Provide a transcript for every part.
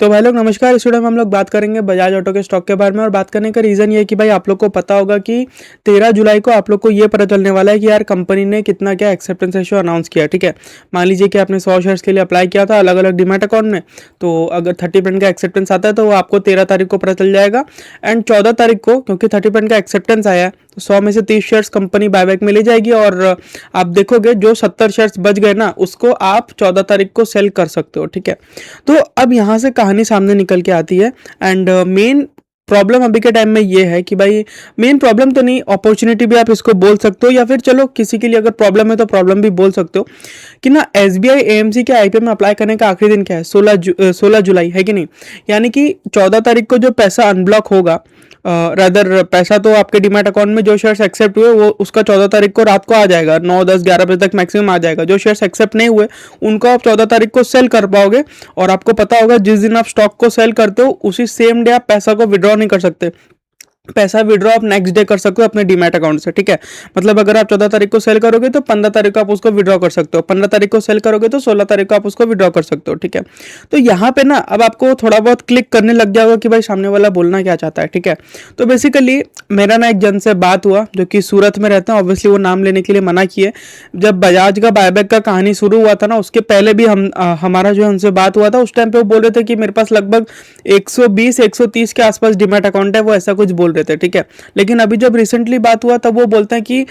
तो भाई लोग नमस्कार। इस वीडियो में हम लोग बात करेंगे बजाज ऑटो के स्टॉक के बारे में। और बात करने का रीज़न ये है कि भाई आप लोग को पता होगा कि 13 जुलाई को आप लोग को ये पता चलने वाला है कि यार कंपनी ने कितना क्या एक्सेप्टेंस रेशियो अनाउंस किया। ठीक है, मान लीजिए कि आपने 100 शेयर्स के लिए अप्लाई किया था अलग अलग डीमैट अकाउंट में, तो अगर 30% का एक्सेप्टेंस आता है तो वो आपको 13 तारीख को पता चल जाएगा। एंड 14 तारीख को क्योंकि 30% का एक्सेप्टेंस आया है तो 100 में से 30 शेयर्स कंपनी बायबैक में ले जाएगी। और आप देखोगे जो 70 शेयर्स बच गए ना, उसको आप 14 तारीख को सेल कर सकते हो। ठीक है, तो अब यहाँ से कहानी सामने निकल के आती है। एंड मेन प्रॉब्लम अभी के टाइम में ये है कि भाई, मेन प्रॉब्लम तो नहीं, अपॉर्चुनिटी भी आप इसको बोल सकते हो, या फिर चलो किसी के लिए अगर प्रॉब्लम है तो प्रॉब्लम भी बोल सकते हो कि ना एसबीआई एएमसी के आईपीओ में अप्लाई करने का आखिरी दिन क्या है? 16 जुलाई है कि नहीं। यानी कि 14 तारीख को जो पैसा अनब्लॉक होगा, रादर पैसा तो आपके डीमैट अकाउंट में जो शेयर्स एक्सेप्ट हुए वो उसका 14 तारीख को रात को आ जाएगा, 9 10 11 बजे तक मैक्सिमम आ जाएगा। जो शेयर्स एक्सेप्ट नहीं हुए उनको आप 14 तारीख को सेल कर पाओगे। और आपको पता होगा जिस दिन आप स्टॉक को सेल करते हो उसी सेम डे आप पैसा को विड्रॉ नहीं कर सकते। पैसा विड्रॉ आप नेक्स्ट डे कर सकते हो अपने डीमैट अकाउंट से। ठीक है, मतलब अगर आप 14 तारीख को सेल करोगे तो 15 तारीख को आप उसको विड्रॉ कर सकते हो, 15 तारीख को सेल करोगे तो 16 तारीख को आप उसको विड्रॉ कर सकते हो। ठीक है, तो यहाँ पे ना अब आपको थोड़ा बहुत क्लिक करने लग जाएगा कि भाई सामने वाला बोलना क्या चाहता है। ठीक है, तो बेसिकली मेरा ना एक जन से बात हुआ जो कि सूरत में रहता है, ऑब्वियसली वो नाम लेने के लिए मना किए। जब बजाज का बायबैक का कहानी शुरू हुआ था ना, उसके पहले भी हमारा जो उनसे बात हुआ था उस टाइम पे वो बोल रहे थे कि मेरे पास लगभग 120 130 के आसपास डीमैट अकाउंट है, वो ऐसा कुछ बोल रहे थे। ठीक है, लेकिन अभी जब रिसेंटली बात हुआ तब वो बोलते हैं कि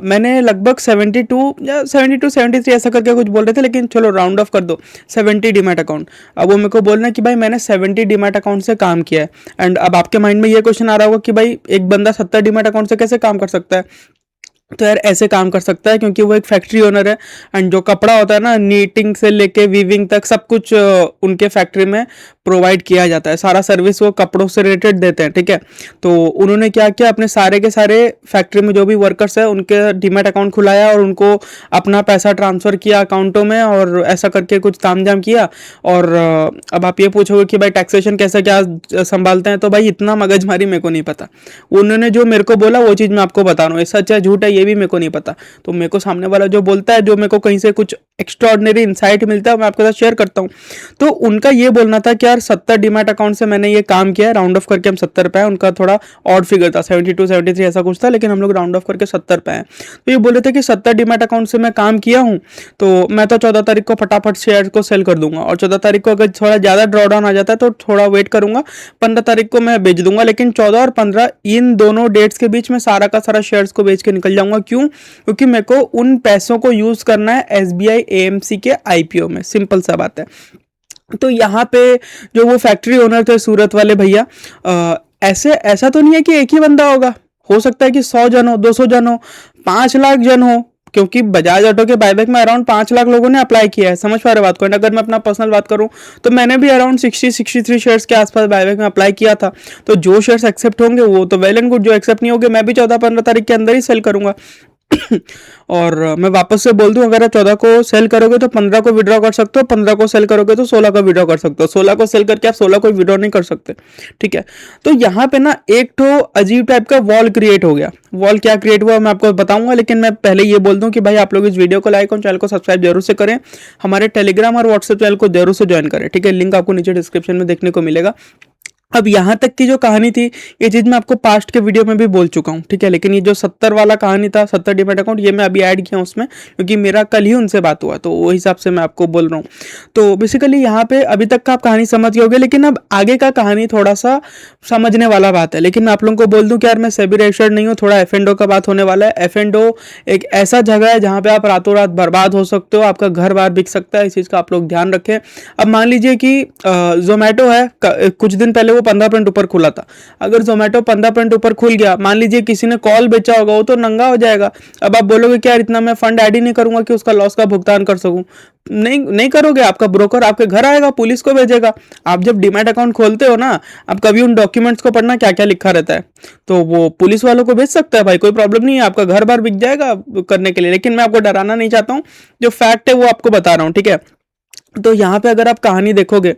मैंने लगभग 72 या 72 73 ऐसा करके कुछ बोल रहे थे, लेकिन चलो राउंड ऑफ कर दो 70 डीमैट अकाउंट। अब वो मेरे को बोलना है कि भाई मैंने 70 डीमैट अकाउंट से काम किया है। एंड अब आपके माइंड में ये क्वेश्चन आ रहा होगा कि भाई एक बंदा 70 डीमैट अकाउंट से कैसे काम कर सकता है? तो यार ऐसे काम कर सकता है क्योंकि वो एक फैक्ट्री ओनर है। एंड जो कपड़ा होता है ना, नीटिंग से लेके वीविंग तक सब कुछ उनके फैक्ट्री में प्रोवाइड किया जाता है। सारा सर्विस वो कपड़ों से रिलेटेड देते हैं। ठीक है, तो उन्होंने क्या किया, अपने सारे के सारे फैक्ट्री में जो भी वर्कर्स है उनके डीमैट अकाउंट खुलाया और उनको अपना पैसा ट्रांसफ़र किया अकाउंटों में, और ऐसा करके कुछ तामझाम किया। और अब आप ये पूछोगे कि भाई टैक्सेशन कैसे क्या संभालते हैं, तो भाई इतना मगजमारी मेरे को नहीं पता। उन्होंने जो मेरे को बोला वो चीज़ मैं आपको बता रहा हूँ, ये सच है झूठ है ये भी मेरे को नहीं पता। तो मेरे को सामने वाला जो बोलता है, जो मेरे को कहीं से कुछ एक्स्ट्राऑर्डिनरी इंसाइट मिलता है, मैं आपके साथ शेयर करता हूँ। तो उनका ये बोलना था कि यार 70 डीमैट अकाउंट से मैंने ये काम किया है, राउंड ऑफ करके हम 70 पे हैं। उनका थोड़ा ऑड फिगर था, 72 73 ऐसा कुछ था, लेकिन हम लोग राउंड ऑफ करके 70 पे हैं। तो ये बोल रहे थे कि 70 डीमैट अकाउंट से मैं काम किया हूँ, तो मैं तो 14 तारीख को फटाफट शेयर को सेल कर दूंगा। और 14 तारीख को अगर थोड़ा ज़्यादा ड्रॉडाउन आ जाता है तो थोड़ा वेट करूंगा, 15 तारीख को मैं बेच दूंगा। लेकिन 14 और 15 इन दोनों डेट्स के बीच में सारा का सारा शेयर्स को बेच के निकल जाऊंगा। क्यों? क्योंकि मेरे को उन पैसों को यूज करना है एसबीआई एएमसी के आईपीओ में। सिंपल सा बात है। तो यहाँ पे जो वो फैक्ट्री ओनर थे सूरत वाले भैया, ऐसा तो नहीं है कि एक ही बंदा होगा, हो सकता है कि 100 जन हो, 200 जन हो, 5 लाख जन हो, क्योंकि बजाज ऑटो के बायबैक में अराउंड 5 लाख लोगों ने अप्लाई किया है। समझ पा रहे बात को? अगर मैं अपना पर्सनल बात करूं तो मैंने भी अराउंड 63 शेयर्स के आसपास बायबैक में अप्लाई किया था। तो जो शेयर्स एक्सेप्ट होंगे वो तो वेल एंड गुड, जो एक्सेप्ट नहीं होंगे मैं भी 14-15 तारीख के अंदर ही सेल करूंगा। और मैं वापस से बोल दूं, अगर आप 14 को सेल करोगे तो 15 को विड्रॉ कर सकते हो, 15 को सेल करोगे तो 16 को विड्रॉ कर सकते हो, 16 को सेल करके आप 16 को विड्रॉ नहीं कर सकते। ठीक है, तो यहाँ पे ना एक तो अजीब टाइप का वॉल क्रिएट हो गया। वॉल क्या क्रिएट हुआ मैं आपको बताऊंगा, लेकिन मैं पहले ये बोल दूं कि भाई आप लोग इस वीडियो को लाइक और चैनल को सब्सक्राइब जरूर से करें, हमारे टेलीग्राम और व्हाट्सएप चैनल को जरूर से ज्वाइन करें। ठीक है, लिंक आपको नीचे डिस्क्रिप्शन में देखने को मिलेगा। अब यहाँ तक की जो कहानी थी, ये चीज़ मैं आपको पास्ट के वीडियो में भी बोल चुका हूँ। ठीक है, लेकिन ये जो 70 वाला कहानी था, 70 डीमैट अकाउंट, ये मैं अभी ऐड किया उसमें क्योंकि मेरा कल ही उनसे बात हुआ, तो वो हिसाब से मैं आपको बोल रहा हूँ। तो बेसिकली यहाँ पे अभी तक का आप कहानी समझ गए होगे, लेकिन अब आगे का कहानी थोड़ा सा समझने वाला बात है। लेकिन मैं आप लोगों को बोल दूँ कि यार मैं सेबी रजिस्टर्ड नहीं हूँ, थोड़ा एफ&ओ का बात होने वाला है। एफ&ओ एक ऐसा जगह है जहाँ पे आप रातों रात बर्बाद हो सकते हो, आपका घर बार बिक सकता है, इस चीज़ का आप लोग ध्यान रखें। अब मान लीजिए कि जोमेटो है, कुछ दिन पहले वो 15% ऊपर खुला था। अगर जोमेटो 15% ऊपर खुल गया, मान लीजिए किसी ने कॉल बेचा होगा, वो तो नंगा हो जाएगा। अब आप बोलोगे कि यार इतना मैं फंड ऐड ही नहीं करूंगा कि उसका लॉस का भुगतान कर सकूं। नहीं करोगे, आपका ब्रोकर आपके घर आएगा, पुलिस को भेजेगा। आप जब डीमैट अकाउंट खोलते हो ना, आप कभी उन डॉक्यूमेंट्स को पढ़ना क्या क्या लिखा रहता है, तो वो पुलिस वालों को भेज सकता है भाई, कोई प्रॉब्लम नहीं है, आपका घर बार बिक जाएगा करने के लिए। लेकिन मैं आपको डराना नहीं चाहता हूँ, जो फैक्ट है वो आपको बता रहा हूँ। ठीक है, तो यहाँ पे अगर आप कहानी देखोगे,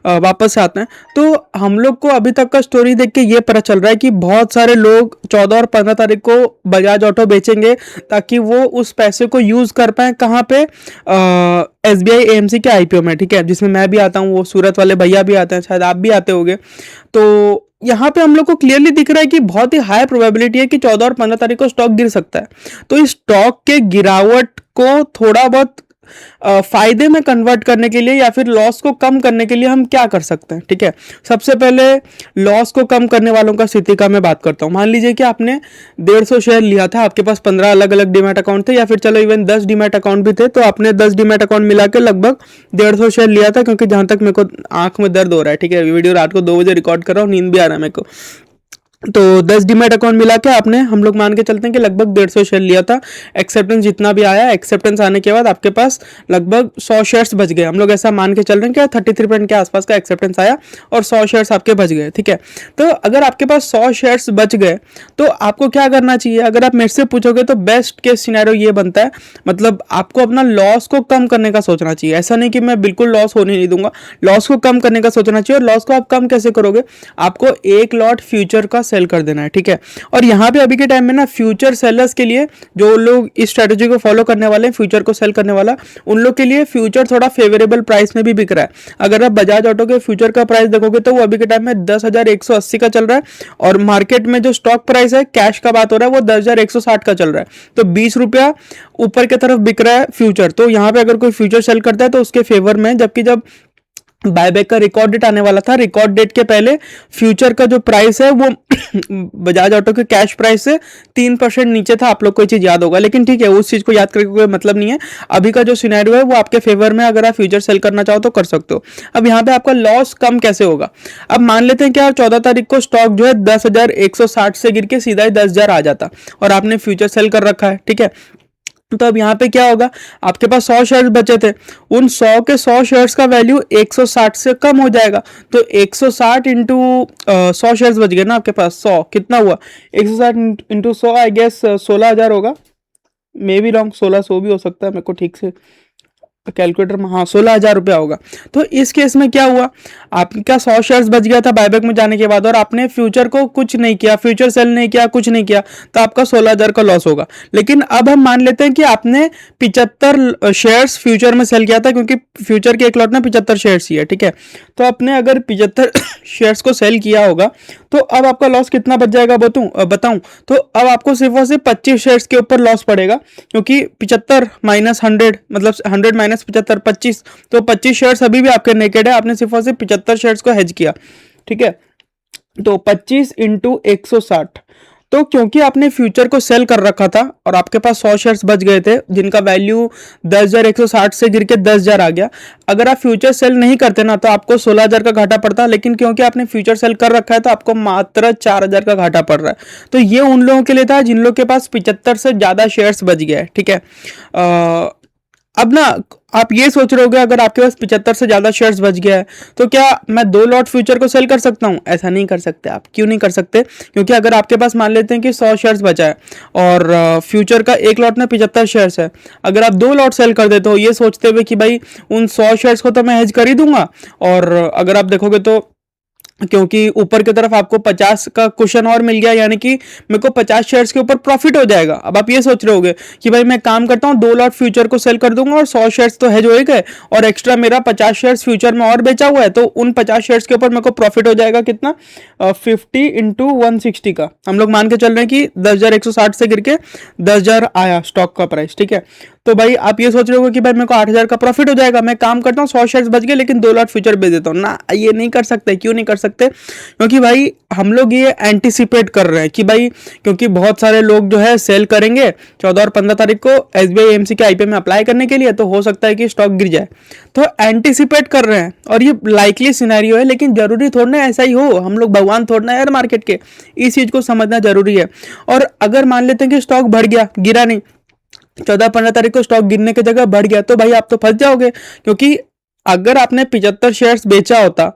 वापस से आते हैं, तो हम लोग को अभी तक का स्टोरी देख के ये पता चल रहा है कि बहुत सारे लोग 14 और 15 तारीख को बजाज ऑटो बेचेंगे ताकि वो उस पैसे को यूज कर पाए कहाँ पे, SBI AMC के IPO में, ठीक है, जिसमें मैं भी आता हूँ, वो सूरत वाले भैया भी आते हैं, शायद आप भी आते होगे। तो यहाँ पे हम लोग को क्लियरली दिख रहा है कि बहुत ही हाई प्रोबेबिलिटी है कि 14 और 15 तारीख को स्टॉक गिर सकता है। तो इस स्टॉक के गिरावट को थोड़ा बहुत फायदे में कन्वर्ट करने के लिए या फिर लॉस को कम करने के लिए हम क्या कर सकते हैं, ठीक है। सबसे पहले लॉस को कम करने वालों का स्थिति का मैं बात करता हूं। मान लीजिए कि आपने 150 शेयर लिया था, आपके पास 15 अलग अलग डीमैट अकाउंट थे, या फिर चलो इवन 10 डीमैट अकाउंट भी थे, तो आपने 10 डीमैट अकाउंट मिला के लगभग 150 शेयर लिया था। क्योंकि जहां तक मेरे को आंख में दर्द हो रहा है, ठीक है, वीडियो रात को 2 बजे रिकॉर्ड कर रहा हूँ, नींद भी आ रहा है मेरे को। तो 10 डीमैट अकाउंट मिला के आपने, हम लोग मान के चलते हैं कि लगभग 150 शेयर लिया था। एक्सेप्टेंस जितना भी आया, एक्सेप्टेंस आने के बाद आपके पास लगभग 100 शेयर्स बच गए। हम लोग ऐसा मान के चल रहे हैं कि 33% के आसपास का एक्सेप्टेंस आया और 100 शेयर्स आपके बच गए, ठीक है। तो अगर आपके पास 100 शेयर्स बच गए तो आपको क्या करना चाहिए? अगर आप मेरे से पूछोगे तो बेस्ट केस सिनेरियो ये बनता है, मतलब आपको अपना लॉस को कम करने का सोचना चाहिए। ऐसा नहीं कि मैं बिल्कुल लॉस होने नहीं दूंगा, लॉस को कम करने का सोचना चाहिए। और लॉस को आप कम कैसे करोगे? आपको एक लॉट फ्यूचर का सेल कर देना है, ठीक है। और यहाँ पे अभी के टाइम में ना फ्यूचर सेलर्स के लिए, जो लोग इस स्ट्रेटेजी को फॉलो करने वाले हैं, फ्यूचर को सेल करने वाला, उन लोग के लिए फ्यूचर थोड़ा फेवरेबल प्राइस में भी बिक रहा है। अगर आप बजाज ऑटो के फ्यूचर का प्राइस देखोगे तो वो अभी के टाइम में 10,180 का चल रहा है, और मार्केट में जो स्टॉक प्राइस है, कैश का बात हो रहा है, वो 10,160 का चल रहा है। तो 20 रुपया ऊपर की तरफ बिक रहा है फ्यूचर। तो यहाँ पे अगर कोई फ्यूचर सेल करता है तो उसके फेवर में, जबकि जब बायबैक का रिकॉर्ड डेट आने वाला था, रिकॉर्ड डेट के पहले फ्यूचर का जो प्राइस है वो बजाज ऑटो के कैश प्राइस से 3% नीचे था। आप लोग को ये चीज याद होगा, लेकिन ठीक है, उस चीज को याद करके कोई मतलब नहीं है। अभी का जो सिनेरियो है वो आपके फेवर में, अगर आप फ्यूचर सेल करना चाहो तो कर सकते हो। अब यहाँ पे आपका लॉस कम कैसे होगा? अब मान लेते हैं कि यार 14 तारीख को स्टॉक जो है 10,160 से गिर के सीधा ही 10,000 आ जाता, और आपने फ्यूचर सेल कर रखा है, ठीक है। तो अब यहाँ पे क्या होगा? आपके पास 100 शेयर्स बचे थे, उन 100 के 100 शेयर्स का वैल्यू 160 से कम हो जाएगा। तो 160 इंटू 100 शेयर्स बच गए ना आपके पास। 100 कितना हुआ? 160 इंटू 100 आई गेस 16,000 होगा, मे बी रॉन्ग, 1600 भी हो सकता है, मेरे को ठीक से कैलकुलेटर में, हाँ 16,000 रुपया होगा। तो इस केस में क्या हुआ? आपका 100 शेयर्स बच गया था बायबैक में जाने के बाद, और आपने फ्यूचर को कुछ नहीं किया, फ्यूचर सेल नहीं किया, कुछ नहीं किया, तो आपका 16,000 का लॉस होगा। लेकिन अब हम मान लेते हैं कि आपने 75 शेयर्स फ्यूचर में सेल किया था, क्योंकि फ्यूचर के एक लॉट में 75 शेयर्स ही है, ठीक है। तो आपने अगर 75 शेयर्स को सेल किया होगा, तो अब आपका लॉस कितना बच जाएगा बताऊं? तो अब आपको सिर्फ और सिर्फ 25 शेयर्स के ऊपर लॉस पड़ेगा, क्योंकि 75 माइनस 100 मतलब 100 माइनस 75 25, तो 25 शेयर्स अभी भी आपके नेकेड है। आपने सिर्फ और सिर्फ 75 शेयर्स को हेज किया, ठीक है। तो 25 इंटू 160, तो क्योंकि आपने फ्यूचर को सेल कर रखा था और आपके पास 100 शेयर्स बच गए थे, जिनका वैल्यू 10,160 से गिर के 10,000 आ गया। अगर आप फ्यूचर सेल नहीं करते ना तो आपको 16,000 का घाटा पड़ता, लेकिन क्योंकि आपने फ्यूचर सेल कर रखा है तो आपको मात्र 4,000 का घाटा पड़ रहा है। तो ये उन लोगों के लिए था जिन लोगों के पास 75 से ज्यादा शेयर्स बच गया है, ठीक है। अब ना आप ये सोच रहे होगे, अगर आपके पास 75 से ज्यादा शेयर्स बच गया है तो क्या मैं 2 लॉट फ्यूचर को सेल कर सकता हूं? ऐसा नहीं कर सकते आप। क्यों नहीं कर सकते? क्योंकि अगर आपके पास मान लेते हैं कि 100 शेयर्स बचा है और फ्यूचर का एक लॉट में 75 शेयर्स है, अगर आप 2 लॉट सेल कर देते हो ये सोचते हुए कि भाई उन 100 शेयर्स को तो मैं हेज कर ही दूंगा, और अगर आप देखोगे तो क्योंकि ऊपर की तरफ आपको 50 का क्वेश्चन और मिल गया, यानी कि मेरे को 50 शेयर्स के ऊपर प्रॉफिट हो जाएगा। अब आप ये सोच रहे होगे कि भाई मैं काम करता हूँ 2 लॉट फ्यूचर को सेल कर दूंगा और 100 शेयर्स तो हेज हो गए, और एक्स्ट्रा मेरा 50 शेयर्स फ्यूचर में और बेचा हुआ है, तो उन 50 शेयर्स के ऊपर मेरे को प्रॉफिट हो जाएगा कितना? 50 इंटू 160 का। हम लोग मान के चल रहे हैं कि 10,160 से गिर के 10,000 आया स्टॉक का प्राइस, ठीक है। तो भाई आप ये सोच रहे हो कि भाई मेरे को 8,000 का प्रॉफिट हो जाएगा, मैं काम करता हूँ 100 शेयर्स बच गए लेकिन 2 लॉट फ्यूचर बेच देता हूँ ना। ये नहीं कर सकते। क्यों नहीं कर सकते? क्योंकि भाई हम लोग ये एंटिसिपेट कर रहे हैं कि भाई क्योंकि बहुत सारे लोग जो है सेल करेंगे 14 और 15 तारीख को SBI AMC के IPO में अप्लाई करने के लिए, तो हो सकता है कि स्टॉक गिर जाए। तो एंटिसिपेट कर रहे हैं और ये लाइकली सिनेरियो है, लेकिन जरूरी थोड़ा ना ऐसा ही हो। हम लोग भगवान थोड़ा ना यार मार्केट के, इस चीज को समझना जरूरी है। और अगर मान लेते हैं कि स्टॉक बढ़ गया, गिरा नहीं, 14-15 तारीख को स्टॉक गिरने की जगह बढ़ गया, तो भाई आप तो फंस जाओगे। क्योंकि अगर आपने 75 शेयर्स बेचा होता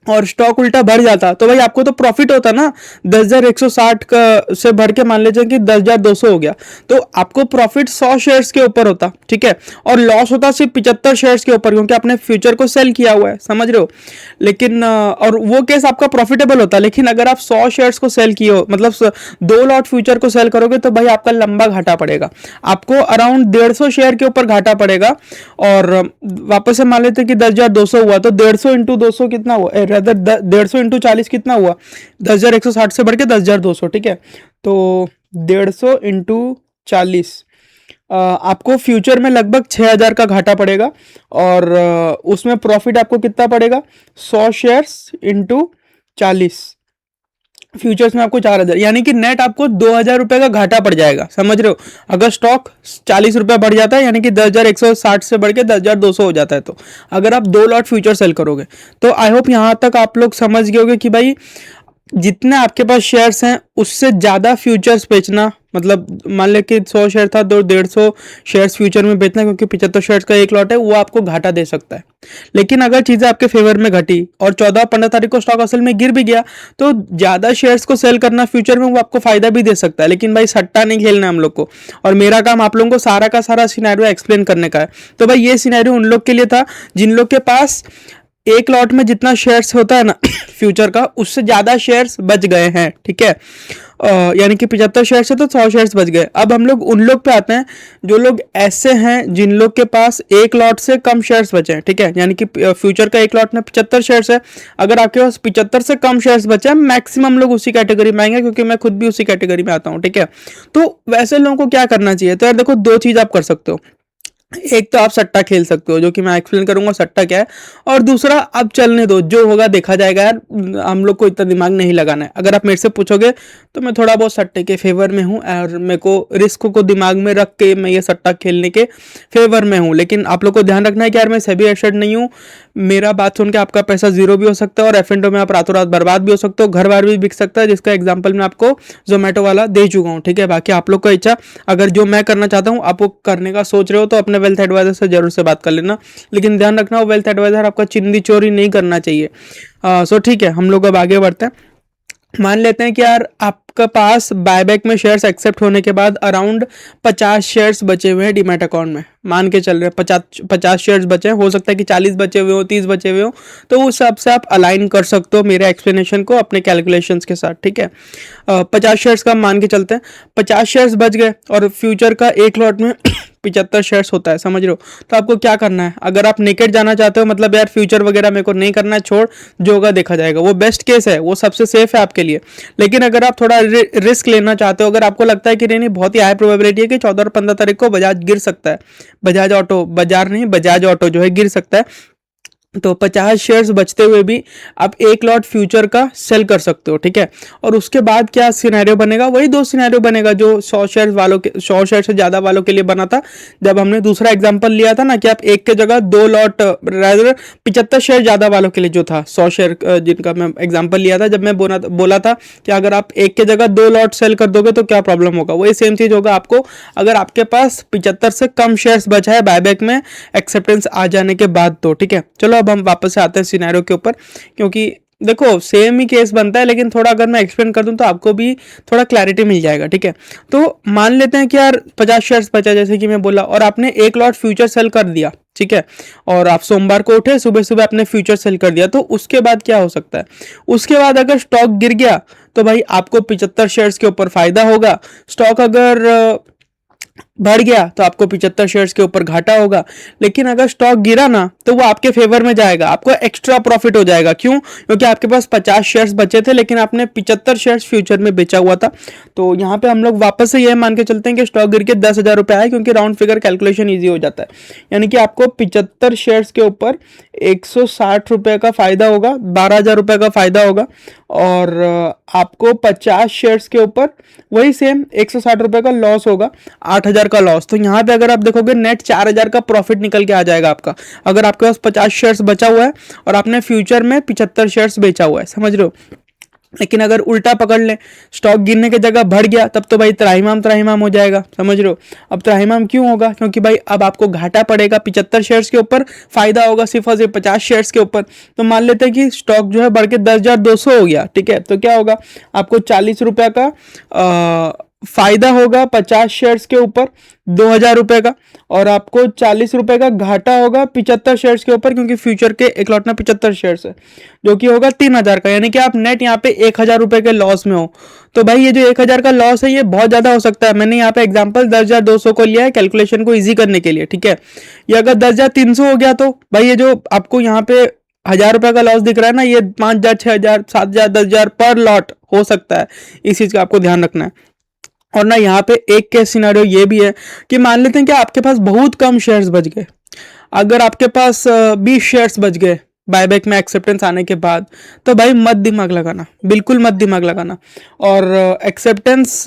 और स्टॉक उल्टा बढ़ जाता तो भाई आपको तो प्रॉफिट होता ना। 10,160 का से बढ़ के मान लीजिए कि 10,200 हो गया, तो आपको प्रॉफिट 100 शेयर्स के ऊपर होता, ठीक है, और लॉस होता सिर्फ 75 शेयर्स के ऊपर, क्योंकि आपने फ्यूचर को सेल किया हुआ है, समझ रहे हो। लेकिन और वो केस आपका प्रॉफिटेबल होता, लेकिन अगर आप 100 शेयर्स को सेल किए हो, मतलब 2 लॉट फ्यूचर को सेल करोगे, तो भाई आपका लंबा घाटा पड़ेगा, आपको अराउंड 150 शेयर के ऊपर घाटा पड़ेगा। और वापस से मान लेते हैं कि 10,200 हुआ, तो 150 इंटू 200 कितना हुआ, 150 इंटू 40 कितना हुआ, 10,160 से बढ़ के 10,200, ठीक है। तो 150 इंटू 40, आपको फ्यूचर में लगभग 6,000 का घाटा पड़ेगा। और उसमें प्रॉफिट आपको कितना पड़ेगा, 100 शेयर्स इंटू 40, फ्यूचर्स में आपको 4,000, यानी कि नेट आपको 2,000 रुपए का घाटा पड़ जाएगा, समझ रहे हो। अगर स्टॉक 40 रुपए बढ़ जाता है, यानी कि 10,160 से बढ़ के 10,200 हो जाता है, तो अगर आप 2 लॉट फ्यूचर सेल करोगे, तो आई होप यहां तक आप लोग समझ गए होंगे कि भाई जितने आपके पास शेयर्स हैं उससे ज़्यादा फ्यूचर्स बेचना, मतलब मान ले कि 100 शेयर था, 150 शेयर्स फ्यूचर में बेचना, क्योंकि 75 शेयर्स का 1 लॉट है, वो आपको घाटा दे सकता है। लेकिन अगर चीज़ें आपके फेवर में घटी और 14-15 तारीख को स्टॉक असल में गिर भी गया, तो ज़्यादा शेयर्स को सेल करना फ्यूचर में वो आपको फायदा भी दे सकता है। लेकिन भाई सट्टा नहीं खेलना है हम लोग को, और मेरा काम आप लोगों को सारा का सारा सिनेरियो एक्सप्लेन करने का है। तो भाई ये सिनेरियो उन लोग के लिए था जिन लोग के पास 1 लॉट में जितना शेयर्स होता है ना फ्यूचर का, उससे ज्यादा शेयर्स बच गए हैं, ठीक है। यानी कि 75 शेयर से तो 100 शेयर्स बच गए। अब हम लोग उन लोग पे आते हैं जो लोग ऐसे हैं जिन लोग के पास 1 लॉट से कम शेयर्स बचे हैं, ठीक है। यानी कि फ्यूचर का 1 लॉट में 75 शेयर्स है, अगर आपके पास 75 से कम शेयर्स बचे हैं, मैक्सिमम लोग उसी कैटेगरी में आएंगे, क्योंकि मैं खुद भी उसी कैटेगरी में आता हूँ, ठीक है। तो वैसे लोगों को क्या करना चाहिए, तो यार देखो 2 चीज आप कर सकते हो। एक तो आप सट्टा खेल सकते हो, जो कि मैं एक्सप्लेन करूंगा सट्टा क्या है, और दूसरा अब चलने दो, जो होगा देखा जाएगा यार, हम लोग को इतना दिमाग नहीं लगाना है। अगर आप मेरे से पूछोगे तो मैं थोड़ा बहुत सट्टे के फेवर में हूँ, और मेरे को रिस्क को दिमाग में रख के मैं ये सट्टा खेलने के फेवर में हूँ। लेकिन आप लोग को ध्यान रखना है कि यार मैं सेबी एसेट नहीं हूँ, मेरा बात सुन के आपका पैसा जीरो भी हो सकता है, और F&O में आप रातों रात बर्बाद भी हो सकते हो, घर बार भी बिक सकता है, जिसका एग्जाम्पल मैं आपको जोमेटो वाला दे चुका हूँ, ठीक है। बाकी आप लोग का इच्छा, अगर जो मैं करना चाहता हूँ आप वो करने का सोच रहे हो, तो अपने वेल्थ एडवाइजर से जरूर से बात कर लेना। लेकिन ध्यान रखना, वो वेल्थ एडवाइजर आपका चिंदी चोरी नहीं करना चाहिए। सो ठीक है, हम लोग अब आगे बढ़ते हैं। मान लेते हैं कि यार आपके पास बायबैक में शेयर्स एक्सेप्ट होने के बाद अराउंड 50 शेयर्स बचे हुए हैं डीमैट अकाउंट में, मान के चल रहे हैं 50 शेयर्स बचे हैं, हो सकता है कि 40 बचे हुए हो, 30 बचे हुए हो, तो उस हिसाब से आप अलाइन कर सकते हो मेरे एक्सप्लेनेशन को अपने कैलकुलेशंस के साथ, ठीक है। 50 शेयर्स का मान के चलते हैं, 50 शेयर्स बच गए, और फ्यूचर का 1 लॉट में 75 शेयर्स होता है, समझ रहे हो। तो आपको क्या करना है, अगर आप नेकेड जाना चाहते हो, मतलब यार फ्यूचर वगैरह मेरे को नहीं करना है, छोड़, जो होगा देखा जाएगा, वो बेस्ट केस है, वो सबसे सेफ है आपके लिए। लेकिन अगर आप थोड़ा रिस्क लेना चाहते हो, अगर आपको लगता है कि नहीं बहुत ही हाई प्रोबेबिलिटी है कि 14 और 15 तारीख को बजाज गिर सकता है, बजाज ऑटो जो है गिर सकता है, तो 50 शेयर्स बचते हुए भी आप 1 लॉट फ्यूचर का सेल कर सकते हो, ठीक है। और उसके बाद क्या सिनेरियो बनेगा, वही 2 सिनेरियो बनेगा जो 100 शेयर्स वालों के, 100 शेयर से ज्यादा वालों के लिए बना था, जब हमने दूसरा एग्जांपल लिया था ना, कि आप एक के जगह 2 लॉट, रादर 75 शेयर ज्यादा वालों के लिए जो था 100 शेयर जिनका मैं एग्जाम्पल लिया था, जब मैं बोला था कि अगर आप एक के जगह 2 लॉट सेल कर दोगे तो क्या प्रॉब्लम होगा, वही सेम चीज होगा आपको, अगर आपके पास 75 से कम शेयर्स बचा है बायबैक में एक्सेप्टेंस आ जाने के बाद, तो ठीक है। चलो अब हम वापस से आते हैं सिनेरियो के ऊपर, क्योंकि देखो सेम ही केस बनता है, लेकिन थोड़ा अगर मैं एक्सप्लेन कर दूं तो आपको भी थोड़ा क्लैरिटी मिल जाएगा, ठीक है। तो मान लेते हैं कि यार 50 शेयर्स बचा, जैसे कि मैं बोला, और आपने 1 लॉट फ्यूचर सेल कर दिया, ठीक है, और आप सोमवार को उठे, सुबह सुबह आपने फ्यूचर सेल कर दिया, तो उसके बाद क्या हो सकता है, उसके बाद अगर स्टॉक गिर गया तो भाई आपको 75 शेयर्स के ऊपर फायदा होगा, स्टॉक अगर बढ़ गया तो आपको 75 शेयर्स के ऊपर घाटा होगा। लेकिन अगर स्टॉक गिरा ना, तो वो आपके फेवर में जाएगा, आपको एक्स्ट्रा प्रॉफिट हो जाएगा। क्यों, क्योंकि आपके पास 50 शेयर्स बचे थे, लेकिन आपने 75 शेयर्स फ्यूचर में बेचा हुआ था। तो यहाँ पे हम लोग वापस से यह मान के चलते हैं कि स्टॉक गिर के 10,000 रुपये आए, क्योंकि राउंड फिगर कैलकुलेशन ईजी हो जाता है। यानी कि आपको 75 शेयर्स के ऊपर 160 रुपये का फायदा होगा, 12,000 रुपये का फायदा होगा, और आपको 50 शेयर्स के ऊपर वही सेम 160 रुपये का लॉस होगा, 8,000 का लॉस। तो यहाँ पे अगर आप देखोगे नेट 4,000 का प्रॉफिट निकल के आ जाएगा आपका, अगर आपके पास 50 शेयर्स बचा हुआ है और आपने फ्यूचर में 75 शेयर्स बेचा हुआ है, समझ रहे हो। लेकिन अगर उल्टा पकड़ ले, स्टॉक गिरने की जगह बढ़ गया, तब तो भाई त्राहिमाम त्राहिमाम हो जाएगा, समझ रहे हो। अब त्राहिमाम क्यों होगा, क्योंकि भाई अब आपको घाटा पड़ेगा 75 शेयर्स के ऊपर, फायदा होगा सिर्फ और सिर्फ 50 शेयर्स के ऊपर। तो मान लेते हैं कि स्टॉक जो है बढ़ के 10,200 हो गया, ठीक है, तो क्या होगा, आपको 40 रुपये का फायदा होगा 50 शेयर्स के ऊपर 2,000 रुपये का, और आपको 40 रुपये का घाटा होगा 75 शेयर्स के ऊपर, क्योंकि फ्यूचर के इकलौतना 75 शेयर्स है, जो कि होगा 3,000 का, यानी कि आप नेट यहाँ पे 1,000 रुपये के लॉस में हो। तो भाई ये जो 1,000 का लॉस है ये बहुत ज़्यादा हो सकता है। मैंने यहाँ पे एग्जाम्पल 10,200 को लिया है कैलकुलेशन को ईजी करने के लिए, ठीक है। ये अगर 10,300 हो गया तो भाई ये जो आपको यहाँ पे 1,000 रुपये का लॉस दिख रहा है ना, ये 5,000, 6,000, 7,000, 10,000 पर लॉट हो सकता है। इस चीज़ का आपको ध्यान रखना है। और ना यहाँ पे एक केस सिनेरियो ये भी है कि मान लेते हैं कि आपके पास बहुत कम शेयर्स बच गए, अगर आपके पास 20 शेयर्स बच गए बायबैक में एक्सेप्टेंस आने के बाद, तो भाई मत दिमाग लगाना, बिल्कुल मत दिमाग लगाना। और एक्सेप्टेंस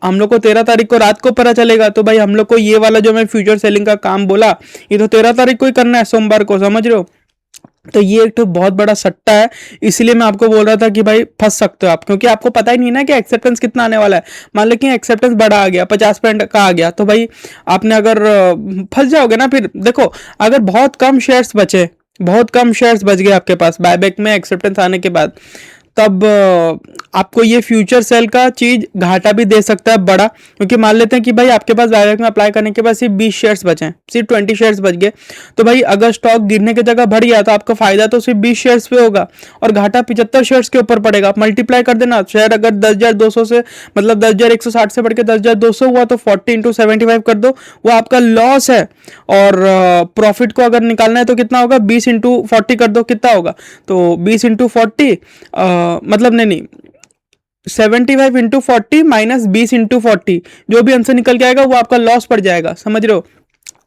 हम लोग को 13 तारीख को रात को पता चलेगा, तो भाई हम लोग को ये वाला जो मैं फ्यूचर सेलिंग का काम बोला, ये तो 13 तारीख को ही करना है, सोमवार को, समझ रहे हो। तो ये एक तो बहुत बड़ा सट्टा है, इसलिए मैं आपको बोल रहा था कि भाई फंस सकते हो आप, क्योंकि आपको पता ही नहीं ना कि एक्सेप्टेंस कितना आने वाला है। मान लो कि एक्सेप्टेंस बड़ा आ गया, 50% का आ गया, तो भाई आपने अगर फंस जाओगे ना। फिर देखो, अगर बहुत कम शेयर्स बचे, बहुत कम शेयर्स बच गए आपके पास बायबैक में एक्सेप्टेंस आने के बाद, तब आपको ये फ्यूचर सेल का चीज घाटा भी दे सकता है बड़ा, क्योंकि मान लेते हैं कि भाई आपके पास बायबैक में अप्लाई करने के बाद सिर्फ 20 शेयर्स बचे हैं, सिर्फ 20 शेयर्स बच गए, तो भाई अगर स्टॉक गिरने की जगह बढ़ गया तो आपका फायदा तो सिर्फ 20 शेयर्स पे होगा और घाटा 75 शेयर्स के ऊपर पड़ेगा। आप मल्टीप्लाई कर देना, शेयर अगर 10,200 से, मतलब 10,160 से बढ़ के 10,200 हुआ, तो 40 इंटू 75 कर दो, वो आपका लॉस है। और प्रॉफिट को अगर निकालना है तो कितना होगा, 20 इंटू 40 कर दो, कितना होगा, तो 20 इंटू 40, मतलब नहीं 75 इंटू 40 माइनस 20 इंटू 40, जो भी आंसर निकल के आएगा वो आपका लॉस पड़ जाएगा, समझ रहे हो।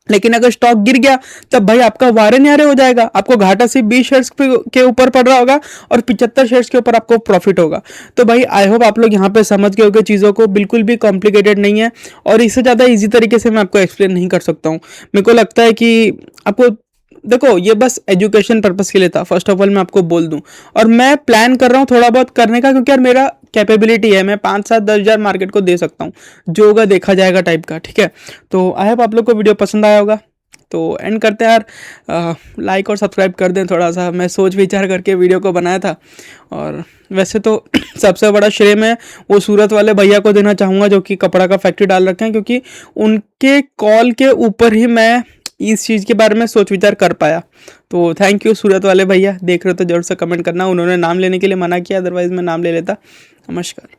लेकिन अगर स्टॉक गिर गया तब भाई आपका वारे न्यारे हो जाएगा, आपको घाटा सिर्फ 20 शेयर्स के ऊपर पड़ रहा होगा और 75 शेयर्स के ऊपर आपको प्रॉफिट होगा। तो भाई आई होप आप लोग यहाँ पे समझ गए होंगे चीज़ों को, बिल्कुल भी कॉम्प्लिकेटेड नहीं है और इससे ज़्यादा इजी तरीके से मैं आपको एक्सप्लेन नहीं कर सकता हूँ। मेरे को लगता है कि आपको, देखो ये बस एजुकेशन पर्पस के लिए था, फर्स्ट ऑफ ऑल मैं आपको बोल दूं, और मैं प्लान कर रहा हूँ थोड़ा बहुत करने का, क्योंकि यार मेरा कैपेबिलिटी है, मैं 5-7-10 हज़ार मार्केट को दे सकता हूँ, जो होगा देखा जाएगा टाइप का, ठीक है। तो आई होप आप लोग को वीडियो पसंद आया होगा। तो एंड करते हैं यार, लाइक और सब्सक्राइब कर दें, थोड़ा सा मैं सोच विचार करके वीडियो को बनाया था। और वैसे तो सबसे बड़ा श्रेय मैं वो सूरत वाले भैया को देना चाहूँगा जो कि कपड़ा का फैक्ट्री डाल रखे हैं, क्योंकि उनके कॉल के ऊपर ही मैं इस चीज़ के बारे में सोच विचार कर पाया। तो थैंक यू सूरत वाले भैया, देख रहे हो तो जरूर से कमेंट करना, उन्होंने नाम लेने के लिए मना किया, अदरवाइज़ मैं नाम ले लेता। नमस्कार।